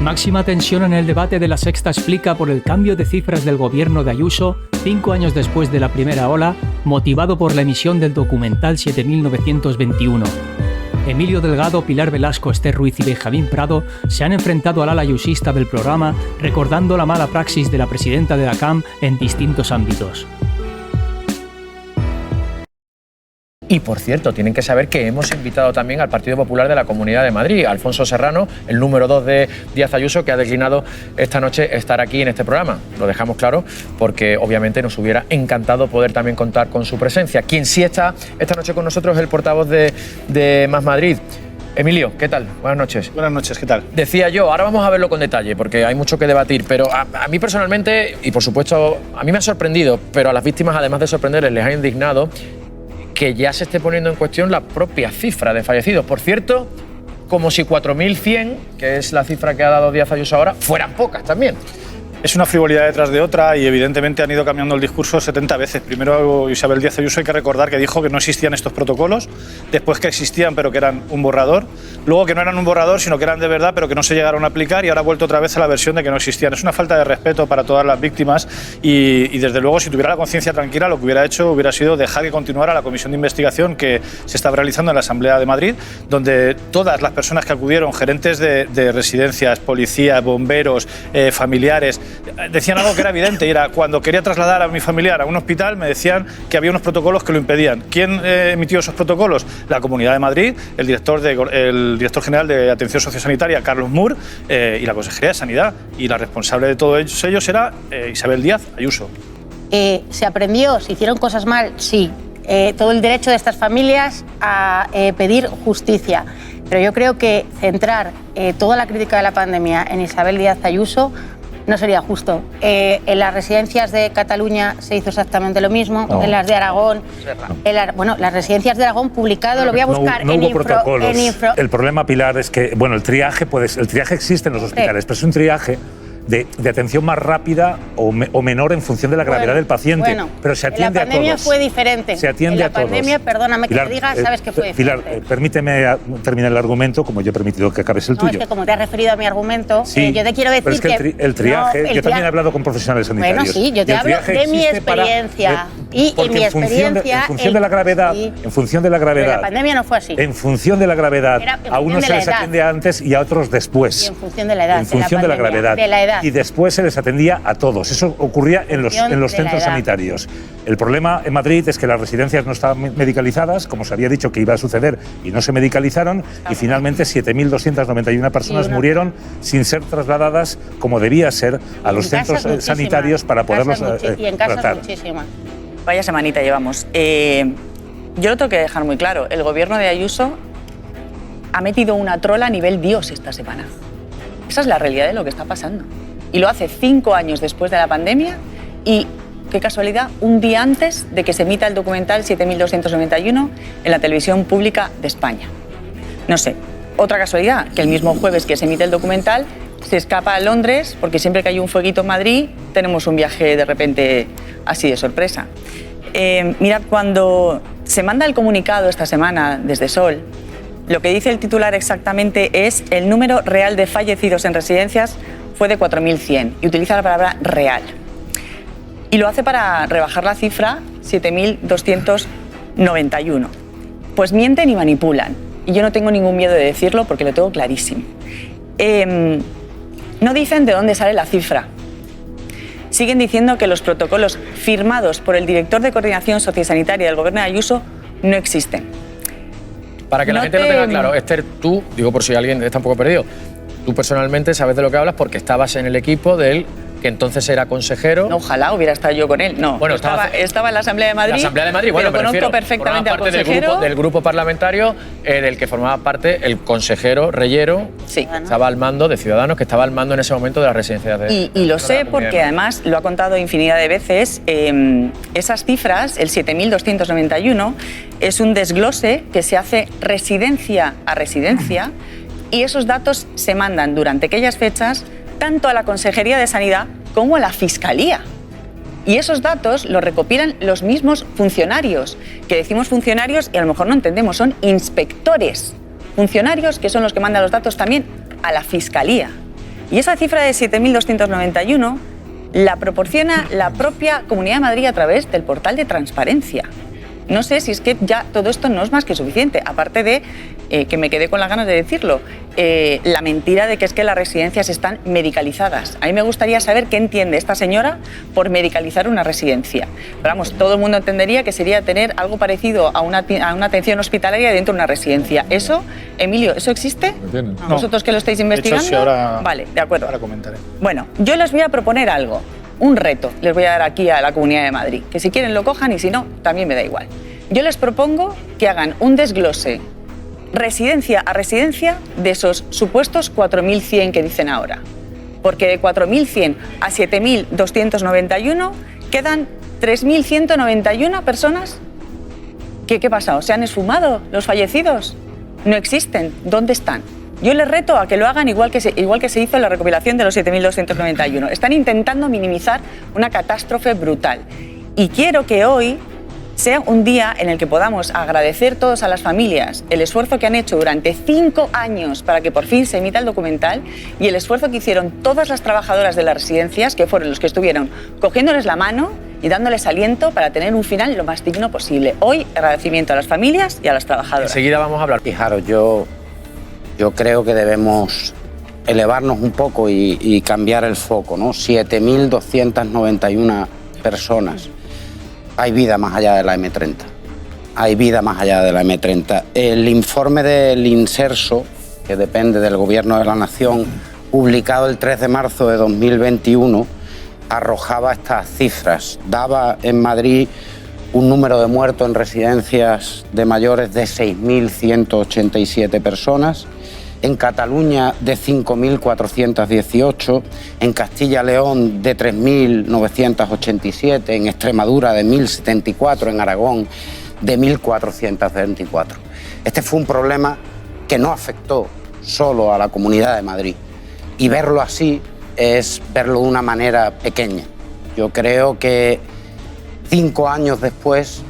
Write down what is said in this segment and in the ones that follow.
Máxima tensión en el debate de La Sexta explica por el cambio de cifras del gobierno de Ayuso 5 años después de la primera ola, motivado por la emisión del documental 7921. Emilio Delgado, Pilar Velasco, Esther Ruiz y Benjamín Prado se han enfrentado al ala ayusista del programa, recordando la mala praxis de la presidenta de la CAM en distintos ámbitos. Y por cierto, tienen que saber que hemos invitado también al Partido Popular de la Comunidad de Madrid, a Alfonso Serrano, el número 2 de Díaz Ayuso, que ha declinado esta noche estar aquí en este programa. Lo dejamos claro porque obviamente nos hubiera encantado poder también contar con su presencia. Quien sí está esta noche con nosotros es el portavoz de Más Madrid. Emilio, ¿qué tal? Buenas noches. Buenas noches, ¿qué tal? Decía yo, ahora vamos a verlo con detalle porque hay mucho que debatir, pero a mí personalmente, y por supuesto, a mí me ha sorprendido, pero a las víctimas, además de sorprenderles, les ha indignado que ya se esté poniendo en cuestión la propia cifra de fallecidos. Por cierto, como si 4.100, que es la cifra que ha dado Díaz Ayuso ahora, fueran pocas también. Es una frivolidad detrás de otra y evidentemente han ido cambiando el discurso 70 veces. Primero Isabel Díaz Ayuso, hay que recordar que dijo que no existían estos protocolos, después que existían pero que eran un borrador, luego que no eran un borrador sino que eran de verdad pero que no se llegaron a aplicar y ahora ha vuelto otra vez a la versión de que no existían. Es una falta de respeto para todas las víctimas y desde luego si tuviera la conciencia tranquila lo que hubiera hecho hubiera sido dejar que continuara la comisión de investigación que se estaba realizando en la Asamblea de Madrid, donde todas las personas que acudieron, gerentes de residencias, policías, bomberos, familiares, decían algo que era evidente y era cuando quería trasladar a mi familiar a un hospital me decían que había unos protocolos que lo impedían. ¿Quién emitió esos protocolos? La Comunidad de Madrid, el director general de Atención Sociosanitaria, Carlos Mur, y la Consejería de Sanidad. Y la responsable de todos ellos era Isabel Díaz Ayuso. ¿Se aprendió? ¿Se hicieron cosas mal? Sí. Todo el derecho de estas familias a pedir justicia. Pero yo creo que centrar toda la crítica de la pandemia en Isabel Díaz Ayuso no sería justo. En las residencias de Cataluña se hizo exactamente lo mismo, en las de Aragón. Las residencias de Aragón publicado, lo voy a buscar no hubo protocolos. El problema, Pilar, es que el triaje existe en los hospitales, pero es un triaje de atención más rápida o menor en función de la gravedad del paciente, pero se atiende a todos. La pandemia fue diferente. Se atiende a todos. La pandemia, perdóname Pilar, que te diga, sabes que fue diferente. Pilar, permíteme terminar el argumento, como yo he permitido que acabes el tuyo. Es que como te has referido a mi argumento, sí, yo te quiero decir pero es que el triaje, yo también he hablado con profesionales sanitarios. Bueno, sí, yo te hablo de mi experiencia. Y mi experiencia... En función de la gravedad, en función de la gravedad... Pero la pandemia no fue así. En función de la gravedad, a unos se les atiende antes y a otros después. Y en función de la edad. En función de la gravedad. Y después se les atendía a todos. Eso ocurría en los centros sanitarios. El problema en Madrid es que las residencias no estaban medicalizadas, como se había dicho que iba a suceder, y no se medicalizaron, y finalmente 7.291 personas murieron sin ser trasladadas como debía ser a los centros sanitarios para poderlos tratar. Y en casas muchísimas. Vaya semanita llevamos. Yo lo tengo que dejar muy claro. El gobierno de Ayuso ha metido una trola a nivel Dios esta semana. Esa es la realidad de lo que está pasando. Y lo hace 5 años después de la pandemia y, qué casualidad, un día antes de que se emita el documental 7291 en la televisión pública de España. No sé, otra casualidad, que el mismo jueves que se emite el documental se escapa a Londres, porque siempre que hay un fueguito en Madrid tenemos un viaje de repente así de sorpresa. Mirad, cuando se manda el comunicado esta semana desde Sol, lo que dice el titular exactamente es el número real de fallecidos en residencias fue de 4.100 y utiliza la palabra real. Y lo hace para rebajar la cifra 7.291. Pues mienten y manipulan. Y yo no tengo ningún miedo de decirlo porque lo tengo clarísimo. No dicen de dónde sale la cifra. Siguen diciendo que los protocolos firmados por el director de Coordinación Sociosanitaria del Gobierno de Ayuso no existen. Para que la gente lo tenga claro, Esther, tú, digo por si alguien está un poco perdido, tú personalmente sabes de lo que hablas porque estabas en el equipo del que entonces era consejero. No, ojalá hubiera estado yo con él. No, bueno, estaba en la Asamblea de Madrid. La Asamblea de Madrid, bueno, pero conozco perfectamente al consejero. Del grupo parlamentario del que formaba parte el consejero Reyero, sí, que estaba al mando de Ciudadanos, que estaba al mando en ese momento de las residencias de... Y lo sé porque además lo ha contado infinidad de veces. Esas cifras, el 7.291, es un desglose que se hace residencia a residencia y esos datos se mandan durante aquellas fechas tanto a la Consejería de Sanidad como a la Fiscalía. Y esos datos los recopilan los mismos funcionarios, que decimos funcionarios y a lo mejor no entendemos, son inspectores. Funcionarios que son los que mandan los datos también a la Fiscalía. Y esa cifra de 7.291 la proporciona la propia Comunidad de Madrid a través del portal de transparencia. No sé si es que ya todo esto no es más que suficiente, aparte de, que me quedé con las ganas de decirlo, la mentira de que es que las residencias están medicalizadas. A mí me gustaría saber qué entiende esta señora por medicalizar una residencia. Pero vamos, todo el mundo entendería que sería tener algo parecido a una atención hospitalaria dentro de una residencia. ¿Eso, Emilio, eso existe? No. ¿Vosotros que lo estáis investigando? De hecho, sí, ahora, vale, de acuerdo. Ahora comentaré. Bueno, yo les voy a proponer algo. Un reto les voy a dar aquí a la Comunidad de Madrid, que si quieren lo cojan y si no, también me da igual. Yo les propongo que hagan un desglose residencia a residencia de esos supuestos 4.100 que dicen ahora. Porque de 4.100 a 7.291 quedan 3.191 personas. ¿Qué ha pasado? ¿Se han esfumado los fallecidos? No existen. ¿Dónde están? Yo les reto a que lo hagan igual que se hizo en la recopilación de los 7.291. Están intentando minimizar una catástrofe brutal. Y quiero que hoy sea un día en el que podamos agradecer todos a las familias el esfuerzo que han hecho durante 5 años para que por fin se emita el documental y el esfuerzo que hicieron todas las trabajadoras de las residencias, que fueron los que estuvieron cogiéndoles la mano y dándoles aliento para tener un final lo más digno posible. Hoy, agradecimiento a las familias y a las trabajadoras. Enseguida vamos a hablar. Fijaros, yo creo que debemos elevarnos un poco y cambiar el foco, ¿no? 7.291 personas. Hay vida más allá de la M30. Hay vida más allá de la M30. El informe del Inserso, que depende del Gobierno de la Nación, publicado el 3 de marzo de 2021, arrojaba estas cifras. Daba en Madrid un número de muertos en residencias de mayores de 6.187 personas, en Cataluña de 5.418, en Castilla-León de 3.987, en Extremadura de 1.074, en Aragón de 1.424. Este fue un problema que no afectó solo a la Comunidad de Madrid, y verlo así es verlo de una manera pequeña. Yo creo que 5 años después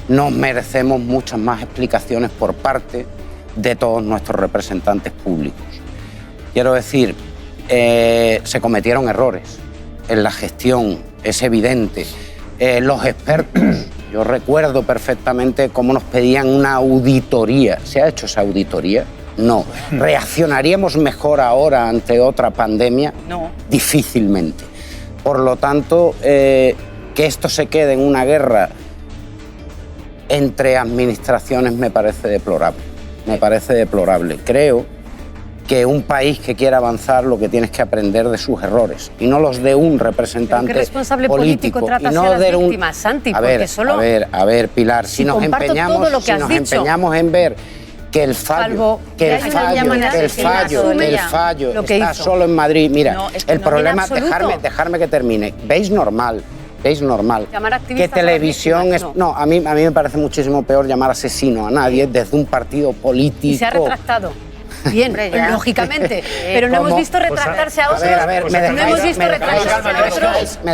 nos merecemos muchas más explicaciones por parte de todos nuestros representantes públicos. Quiero decir, se cometieron errores en la gestión, es evidente. Los expertos, yo recuerdo perfectamente cómo nos pedían una auditoría. ¿Se ha hecho esa auditoría? No. ¿Reaccionaríamos mejor ahora ante otra pandemia? No. Difícilmente. Por lo tanto, que esto se quede en una guerra entre administraciones me parece deplorable. Me parece deplorable. Creo que un país que quiera avanzar lo que tiene es que aprender de sus errores y no los de un representante ¿Pero qué responsable político trata y no a las de víctimas, Santi? A ver, porque solo... a ver, Pilar, si nos empeñamos en ver que el fallo, está solo en Madrid. Mira, no, es que el problema, dejarme que termine. ¿Veis normal que televisión es... No, a mí me parece muchísimo peor llamar asesino a nadie desde un partido político. Y se ha retractado. Bien, lógicamente. Pero no hemos visto retractarse a otros. A ver, no hemos visto retractarse a otros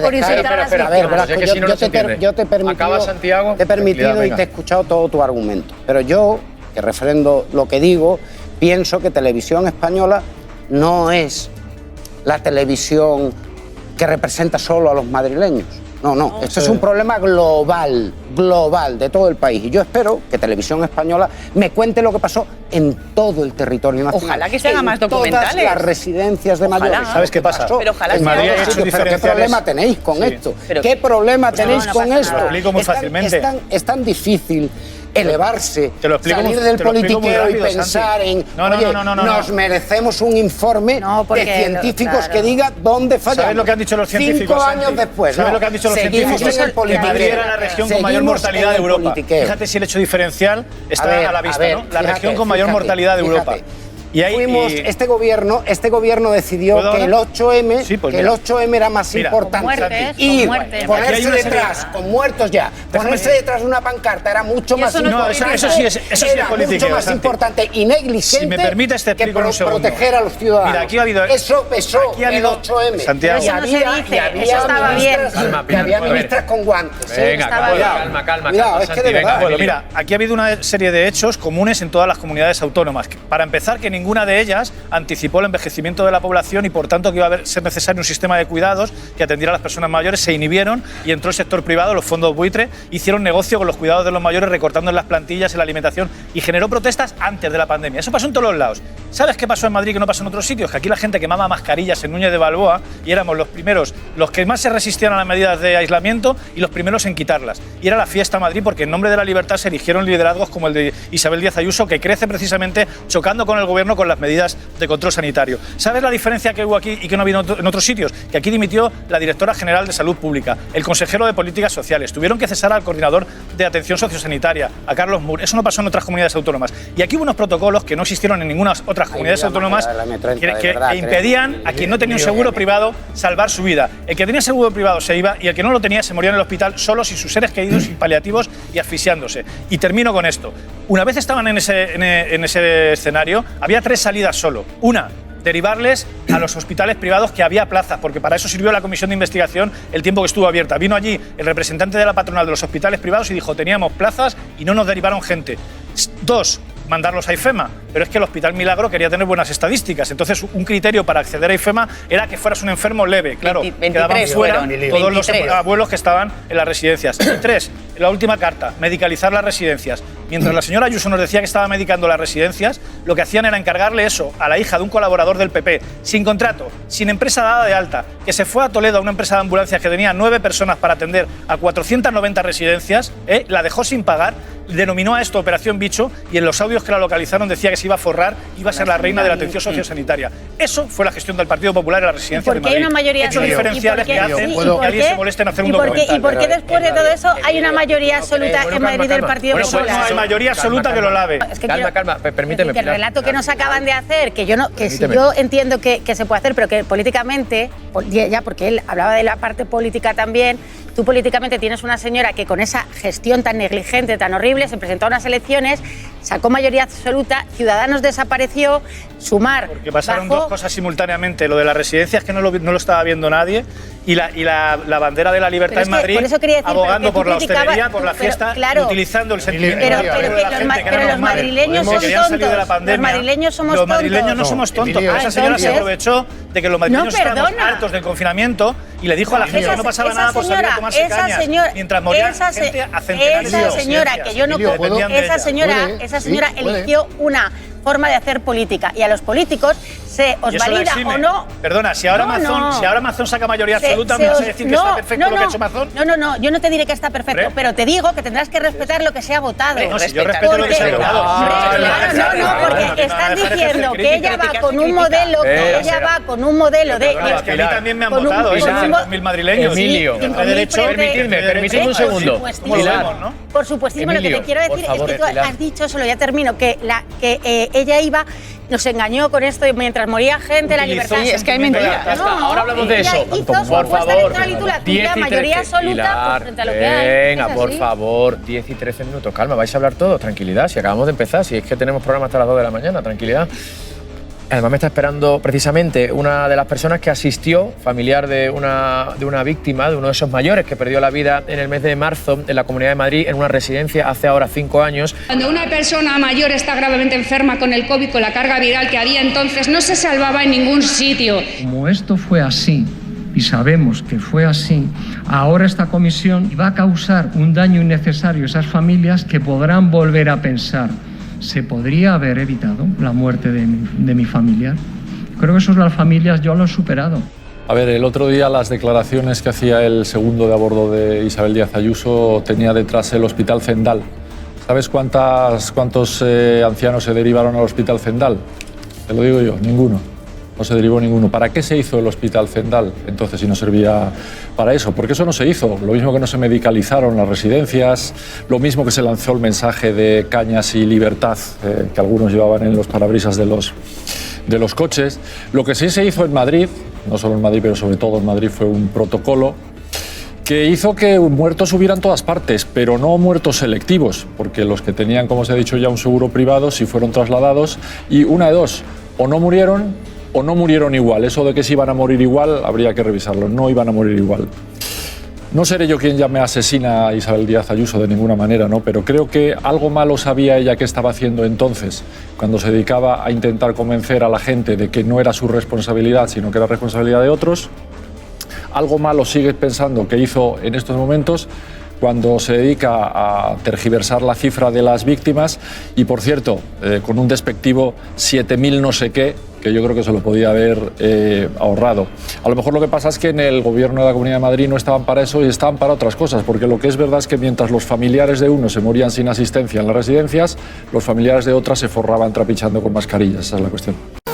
por insultar a las víctimas. Yo te he permitido y te he escuchado todo tu argumento. Pero yo, que refrendo lo que digo, pienso que Televisión Española no es la televisión que representa solo a los madrileños. No, esto es un problema global de todo el país. Y yo espero que Televisión Española me cuente lo que pasó en todo el territorio nacional. Ojalá que se hagan más documentales. Todas las residencias de mayores. ¿Sabes qué pasa? Pero ojalá en Madrid hay hechos ¿Pero qué problema tenéis con esto? ¿Qué problema tenéis con esto? Te lo explico muy fácilmente. Es tan difícil elevarse, salir del politiqueo y pensar en, oye, nos merecemos un informe de científicos que diga dónde fallamos. ¿Sabes lo que han dicho los científicos? 5 años después, ¿sabes lo que han dicho los científicos? Que Madrid era la región con mayor mortalidad de Europa. Fíjate si el hecho diferencial está a la vista, ¿no? La región con mayor mortalidad de Europa. Y ahí, este gobierno decidió que el 8M, era más importante. Y ponerse detrás, con muertos ya, ponerse detrás de una pancarta era mucho más importante. Eso sí es política. Mucho más importante y negligente si me permites, te explico que un segundo. proteger a los ciudadanos. Mira, aquí ha habido, eso pesó el 8M. Santiago. Eso no se dice, eso estaba bien. Había ministras con guantes. Venga, calma. Cuidado, es que de verdad. Bueno, mira, aquí ha habido una serie de hechos comunes en todas las comunidades autónomas. Para empezar, que ninguna de ellas anticipó el envejecimiento de la población y por tanto que iba a ser necesario un sistema de cuidados que atendiera a las personas mayores. Se inhibieron y entró el sector privado, los fondos buitre, hicieron negocio con los cuidados de los mayores, recortando en las plantillas, en la alimentación, y generó protestas antes de la pandemia. Eso pasó en todos los lados. ¿Sabes qué pasó en Madrid que no pasó en otros sitios? Que aquí la gente quemaba mascarillas en Núñez de Balboa y éramos los primeros, los que más se resistían a las medidas de aislamiento y los primeros en quitarlas. Y era la fiesta Madrid porque en nombre de la libertad se erigieron liderazgos como el de Isabel Díaz Ayuso, que crece precisamente chocando con el gobierno con las medidas de control sanitario. ¿Sabes la diferencia que hubo aquí y que no ha habido en otros sitios? Que aquí dimitió la directora general de Salud Pública, el consejero de Políticas Sociales, tuvieron que cesar al coordinador de Atención Sociosanitaria, a Carlos Moore. Eso no pasó en otras comunidades autónomas. Y aquí hubo unos protocolos que no existieron en ninguna otras comunidades autónomas que impedían a quien no tenía un seguro privado salvar su vida. El que tenía seguro privado se iba y el que no lo tenía se moría en el hospital solo, sin sus seres queridos, sin paliativos y asfixiándose. Y termino con esto. Una vez estaban en ese escenario, había 3 salidas solo. Una, derivarles a los hospitales privados, que había plazas, porque para eso sirvió la comisión de investigación el tiempo que estuvo abierta. Vino allí el representante de la patronal de los hospitales privados y dijo: teníamos plazas y no nos derivaron gente. 2, mandarlos a IFEMA, pero es que el Hospital Milagro quería tener buenas estadísticas, entonces un criterio para acceder a IFEMA era que fueras un enfermo leve, claro, quedaban fuera todos los abuelos que estaban en las residencias. Y 3, la última carta, medicalizar las residencias. Mientras la señora Ayuso nos decía que estaba medicando las residencias, lo que hacían era encargarle eso a la hija de un colaborador del PP, sin contrato, sin empresa dada de alta, que se fue a Toledo a una empresa de ambulancias que tenía 9 personas para atender a 490 residencias, la dejó sin pagar, denominó a esto Operación Bicho, y en los audios que la localizaron decía que se iba a forrar, iba a ser la reina de la atención sociosanitaria. Eso fue la gestión del Partido Popular en la residencia de Madrid. Hay una mayoría hechos diferenciales que hacen que alguien se moleste en hacer un documental. ¿Y por qué después de todo eso hay una mayoría absoluta en Madrid del Partido Popular? No hay mayoría absoluta que lo lave. Calma, permíteme. Que el relato que nos acaban de hacer, que yo entiendo que se puede hacer, pero que políticamente, ya porque él hablaba de la parte política también, tú políticamente tienes una señora que con esa gestión tan negligente, tan horrible, se presentó a unas elecciones, sacó mayoría absoluta, Ciudadanos desapareció, Sumar porque pasaron bajó. 2 cosas simultáneamente, lo de las residencias que no lo estaba viendo nadie y la bandera de la libertad en Madrid, abogando por la hostelería, por la fiesta, claro, utilizando el sentimiento de la gente, pero los madrileños son tontos. Los madrileños somos tontos. Los madrileños no somos tontos. Esa señora se aprovechó de que los madrileños estábamos hartos del confinamiento y le dijo a la gente que no pasaba nada por salir a tomarse cañas mientras moría gente a centenares de esa señora que yo no esa señora eligió una forma de hacer política y a los políticos se os valida o no. Perdona, si ahora Amazon saca mayoría absoluta, ¿me vas a decir que está perfecto lo que ha hecho Amazon? No, yo no te diré que está perfecto, pero te digo que tendrás que respetar lo que se ha votado. No, si yo respeto lo que se ha votado. No, porque estás diciendo que ella va con un modelo, de... Es que a mí también me han votado, esos 100.000 madrileños. Emilio, permitidme un segundo. Por supuestísimo, lo que te quiero decir es que tú has dicho, solo ya termino, que ella nos engañó con esto y mientras moría gente, la libertad. Es que hay mentiras. Ahora hablamos de eso. Por favor, la mayoría absoluta frente a lo que hay. Venga, por favor, 10 y 13 minutos. Calma, vais a hablar todos, tranquilidad. Si acabamos de empezar, si es que tenemos programa hasta las 2 de la mañana, tranquilidad. Además me está esperando precisamente una de las personas que asistió, familiar de una víctima, de uno de esos mayores que perdió la vida en el mes de marzo en la Comunidad de Madrid, en una residencia hace ahora 5 años. Cuando una persona mayor está gravemente enferma con el COVID, con la carga viral que había entonces, no se salvaba en ningún sitio. Como esto fue así, y sabemos que fue así, ahora esta comisión va a causar un daño innecesario a esas familias que podrán volver a pensar: ¿se podría haber evitado la muerte de mi familiar? Creo que eso las familias ya lo han superado. A ver, el otro día las declaraciones que hacía el segundo de a bordo de Isabel Díaz Ayuso tenía detrás el Hospital Zendal. ¿Sabes cuántos ancianos se derivaron al Hospital Zendal? Te lo digo yo, ninguno. No se derivó ninguno. ¿Para qué se hizo el Hospital Zendal? Entonces, si no servía para eso. Porque eso no se hizo. Lo mismo que no se medicalizaron las residencias, lo mismo que se lanzó el mensaje de cañas y libertad que algunos llevaban en los parabrisas de los coches. Lo que sí se hizo en Madrid, no solo en Madrid, pero sobre todo en Madrid, fue un protocolo que hizo que muertos hubieran en todas partes, pero no muertos selectivos, porque los que tenían, como os he dicho ya, un seguro privado, sí fueron trasladados, y una de dos, o no murieron igual. Eso de que si iban a morir igual, habría que revisarlo. No iban a morir igual. No seré yo quien llame asesina a Isabel Díaz Ayuso de ninguna manera, ¿no? Pero creo que algo malo sabía ella que estaba haciendo entonces, cuando se dedicaba a intentar convencer a la gente de que no era su responsabilidad, sino que era responsabilidad de otros. Algo malo sigue pensando que hizo en estos momentos, cuando se dedica a tergiversar la cifra de las víctimas y, por cierto, con un despectivo 7.000 no sé qué, que yo creo que se lo podía haber ahorrado. A lo mejor lo que pasa es que en el gobierno de la Comunidad de Madrid no estaban para eso y estaban para otras cosas, porque lo que es verdad es que mientras los familiares de unos se morían sin asistencia en las residencias, los familiares de otras se forraban trapichando con mascarillas. Esa es la cuestión.